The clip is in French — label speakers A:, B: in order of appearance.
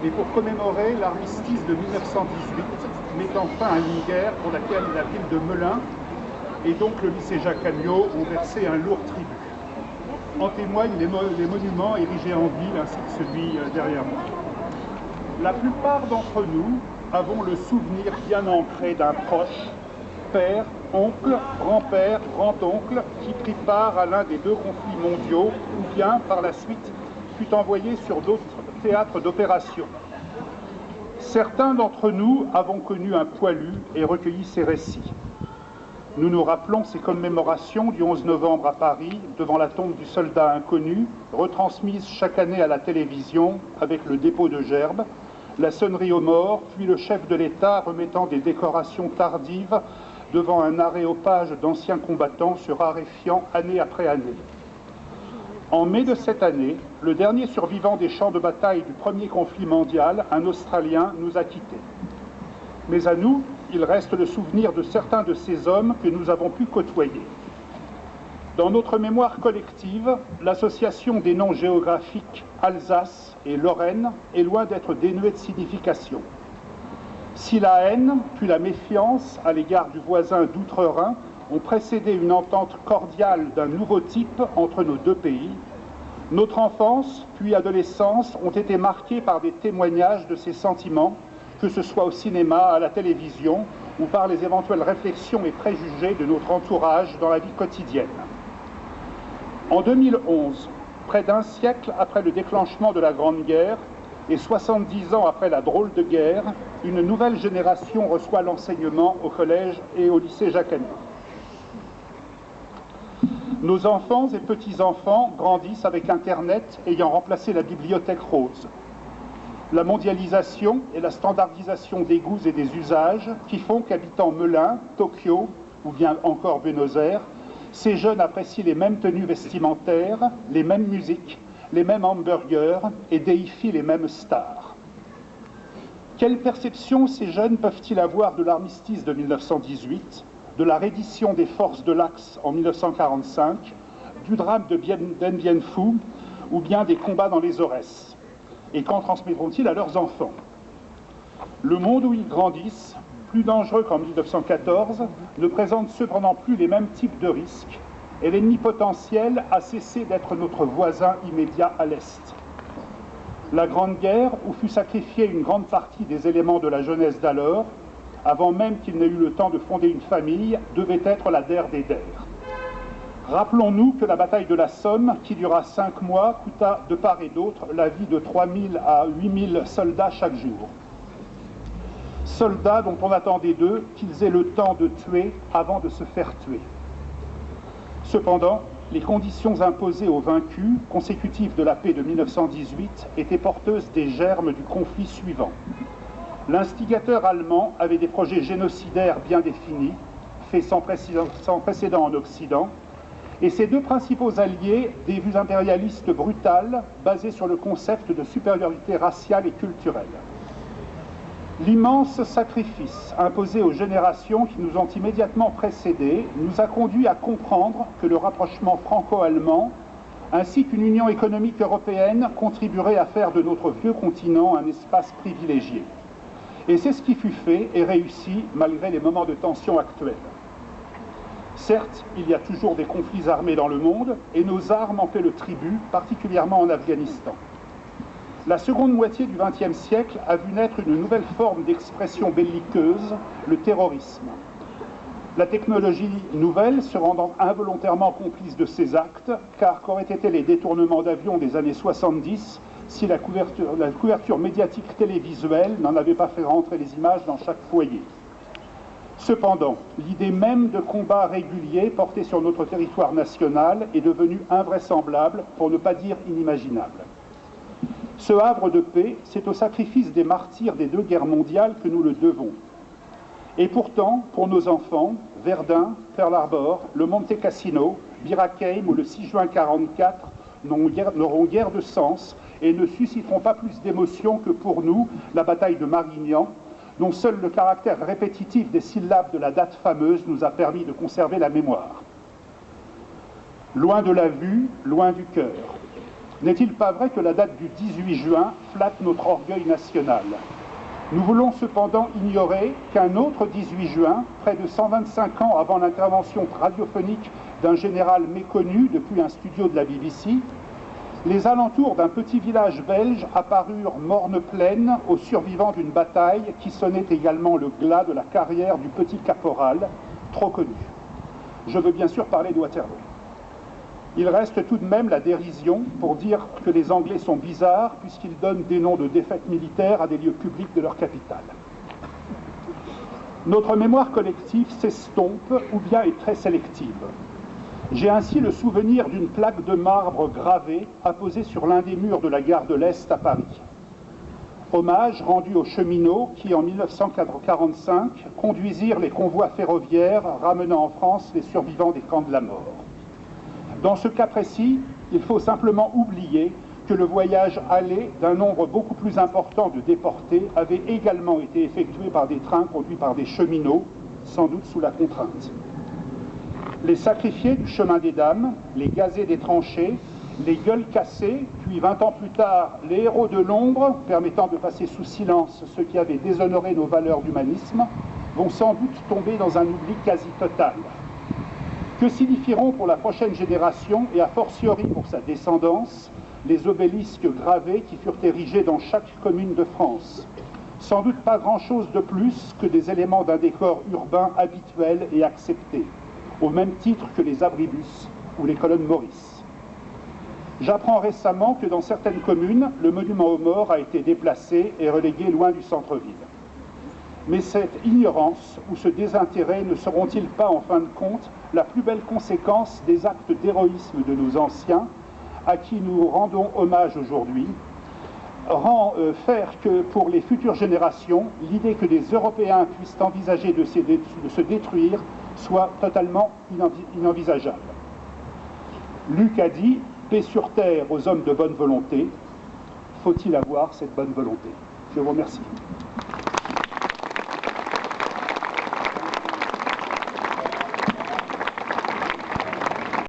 A: et pour commémorer l'armistice de 1918, mettant fin à une guerre pour laquelle la ville de Melun et donc le lycée Jacques Amyot ont versé un lourd tribut. En témoignent les monuments érigés en ville ainsi que celui derrière moi. La plupart d'entre nous avons le souvenir bien ancré d'un proche, père, oncle, grand-père, grand-oncle, qui prit part à l'un des deux conflits mondiaux ou bien, par la suite, fut envoyé sur d'autres théâtres d'opération. Certains d'entre nous avons connu un poilu et recueilli ses récits. Nous nous rappelons ces commémorations du 11 novembre à Paris, devant la tombe du soldat inconnu, retransmises chaque année à la télévision avec le dépôt de gerbes, la sonnerie aux morts, puis le chef de l'État remettant des décorations tardives devant un aréopage d'anciens combattants se raréfiant année après année. En mai de cette année, le dernier survivant des champs de bataille du premier conflit mondial, un Australien, nous a quittés. Mais à nous, il reste le souvenir de certains de ces hommes que nous avons pu côtoyer. Dans notre mémoire collective, l'association des noms géographiques Alsace et Lorraine est loin d'être dénuée de signification. Si la haine, puis la méfiance à l'égard du voisin d'outre-Rhin ont précédé une entente cordiale d'un nouveau type entre nos deux pays, notre enfance, puis adolescence, ont été marquées par des témoignages de ces sentiments, que ce soit au cinéma, à la télévision, ou par les éventuelles réflexions et préjugés de notre entourage dans la vie quotidienne. En 2011, près d'un siècle après le déclenchement de la Grande Guerre et 70 ans après la drôle de guerre, une nouvelle génération reçoit l'enseignement au collège et au lycée Jacques Amyot. Nos enfants et petits-enfants grandissent avec Internet ayant remplacé la bibliothèque rose. La mondialisation et la standardisation des goûts et des usages qui font qu'habitant Melun, Tokyo ou bien encore Buenos Aires, ces jeunes apprécient les mêmes tenues vestimentaires, les mêmes musiques, les mêmes hamburgers et déifient les mêmes stars. Quelle perception ces jeunes peuvent-ils avoir de l'armistice de 1918, de la reddition des forces de l'Axe en 1945, du drame de Dien Bien Phu ou bien des combats dans les Aurès? Et qu'en transmettront-ils à leurs enfants? Le monde où ils grandissent, plus dangereux qu'en 1914, ne présente cependant plus les mêmes types de risques, et l'ennemi potentiel a cessé d'être notre voisin immédiat à l'Est. La Grande Guerre, où fut sacrifiée une grande partie des éléments de la jeunesse d'alors, avant même qu'il n'ait eu le temps de fonder une famille, devait être la der des der. Rappelons-nous que la bataille de la Somme, qui dura 5 mois, coûta de part et d'autre la vie de 3 000 à 8 000 soldats chaque jour. Soldats dont on attendait d'eux qu'ils aient le temps de tuer avant de se faire tuer. Cependant, les conditions imposées aux vaincus, consécutives de la paix de 1918, étaient porteuses des germes du conflit suivant. L'instigateur allemand avait des projets génocidaires bien définis, faits sans précédent en Occident, et ses deux principaux alliés, des vues impérialistes brutales, basées sur le concept de supériorité raciale et culturelle. L'immense sacrifice imposé aux générations qui nous ont immédiatement précédés nous a conduit à comprendre que le rapprochement franco-allemand, ainsi qu'une union économique européenne, contribuerait à faire de notre vieux continent un espace privilégié. Et c'est ce qui fut fait et réussi malgré les moments de tension actuels. Certes, il y a toujours des conflits armés dans le monde et nos armes en paient le tribut, particulièrement en Afghanistan. La seconde moitié du XXe siècle a vu naître une nouvelle forme d'expression belliqueuse, le terrorisme. La technologie nouvelle se rendant involontairement complice de ces actes, car qu'auraient été les détournements d'avions des années 70 si la couverture médiatique télévisuelle n'en avait pas fait rentrer les images dans chaque foyer. Cependant, l'idée même de combats réguliers portés sur notre territoire national est devenue invraisemblable, pour ne pas dire inimaginable. Ce havre de paix, c'est au sacrifice des martyrs des 2 guerres mondiales que nous le devons. Et pourtant, pour nos enfants, Verdun, Pearl Harbor, le Monte Cassino, Bir Hakeim ou le 6 juin 1944 n'auront guère de sens et ne susciteront pas plus d'émotion que pour nous la bataille de Marignan, dont seul le caractère répétitif des syllabes de la date fameuse nous a permis de conserver la mémoire. Loin de la vue, loin du cœur. N'est-il pas vrai que la date du 18 juin flatte notre orgueil national? Nous voulons cependant ignorer qu'un autre 18 juin, près de 125 ans avant l'intervention radiophonique d'un général méconnu depuis un studio de la BBC, les alentours d'un petit village belge apparurent morne plaine aux survivants d'une bataille qui sonnait également le glas de la carrière du petit caporal, trop connu. Je veux bien sûr parler de Waterloo. Il reste tout de même la dérision pour dire que les Anglais sont bizarres puisqu'ils donnent des noms de défaites militaires à des lieux publics de leur capitale. Notre mémoire collective s'estompe ou bien est très sélective. J'ai ainsi le souvenir d'une plaque de marbre gravée apposée sur l'un des murs de la gare de l'Est à Paris. Hommage rendu aux cheminots qui, en 1945, conduisirent les convois ferroviaires ramenant en France les survivants des camps de la mort. Dans ce cas précis, il faut simplement oublier que le voyage aller d'un nombre beaucoup plus important de déportés avait également été effectué par des trains conduits par des cheminots, sans doute sous la contrainte. Les sacrifiés du chemin des dames, les gazés des tranchées, les gueules cassées, puis 20 ans plus tard, les héros de l'ombre, permettant de passer sous silence ceux qui avaient déshonoré nos valeurs d'humanisme, vont sans doute tomber dans un oubli quasi total. Que signifieront pour la prochaine génération, et a fortiori pour sa descendance, les obélisques gravés qui furent érigés dans chaque commune de France? Sans doute pas grand-chose de plus que des éléments d'un décor urbain habituel et accepté, au même titre que les abribus ou les colonnes Maurice. J'apprends récemment que dans certaines communes, le monument aux morts a été déplacé et relégué loin du centre-ville. Mais cette ignorance ou ce désintérêt ne seront-ils pas, en fin de compte, la plus belle conséquence des actes d'héroïsme de nos anciens, à qui nous rendons hommage aujourd'hui, faire que pour les futures générations, l'idée que des Européens puissent envisager de se détruire soit totalement inenvisageable. Luc a dit « Paix sur terre aux hommes de bonne volonté ». Faut-il avoir cette bonne volonté? Je vous remercie.